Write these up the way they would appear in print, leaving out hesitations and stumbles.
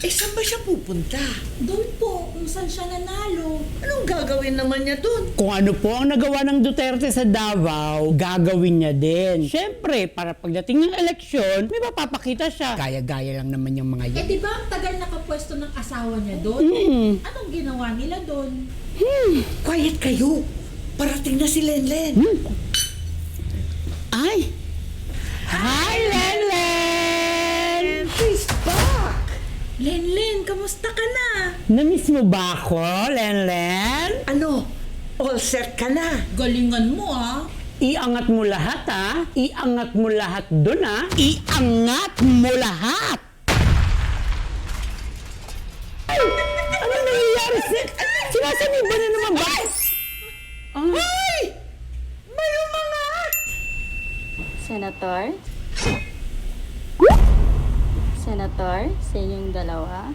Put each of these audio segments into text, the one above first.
Saan ba siya pupunta? Doon po, kung saan siya nanalo. Anong gagawin naman niya doon? Kung ano po ang nagawa ng Duterte sa Davao, gagawin niya din. Siyempre, para pagdating ng eleksyon, may mapapakita siya. Gaya-gaya lang naman yung mga yan. Di ba ang tagal nakapwesto ng asawa niya doon? Anong ginawa nila doon? Quiet kayo. Parating na si Lenlen. Ay! Hi, Lenlen! She's back! Lenlen, kamusta ka na? Namiss mo ba ako, Lenlen? Ano? All set ka na? Galingan mo ah. Iangat mo lahat, ha? Iangat mo lahat dun, ha? Iangat mo lahat! Ay! Anong nangyayari? Sinasaniba na naman ba? Ay! May umangat! Senator? Senator, sa inyong dalawa?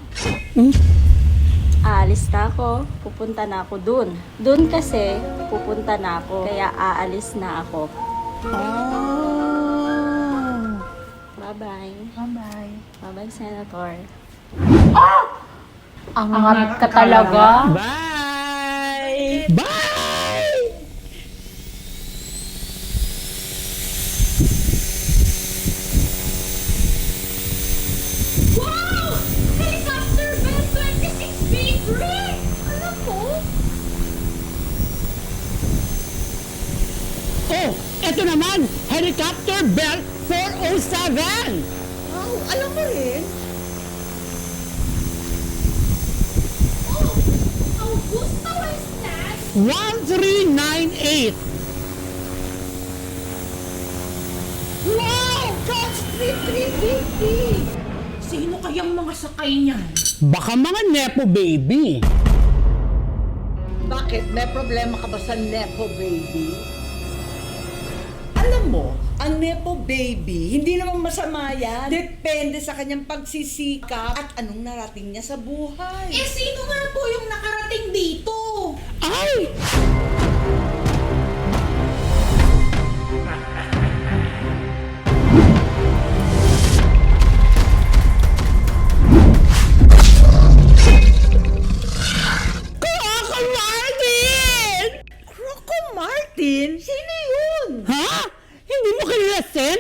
Aalis na ako. Pupunta na ako dun. Dun kasi, pupunta na ako. Kaya aalis na ako. Bye-bye. Bye-bye. Bye-bye, Senator. Angat ka talaga? Bye! Bye! Wow! Helicopter Bell 26 B3! Alam mo? Oh, eto naman! Helicopter Bell 407! Wow, alam mo rin? Oh! Augusta Westland! 1398! Wow! Coach 3350! Sino kayang mga sakay niyan? Baka mga Nepo baby! Bakit? May problema ka ba sa Nepo Baby? Alam mo, ang Nepo Baby, hindi naman masama yan. Depende sa kanyang pagsisikap at anong narating niya sa buhay. Sino nga po yung nakarating dito? Ay! Kaka Martin! Rocco Martin? Sino yun? Ha? Hindi mo kilala, Sen?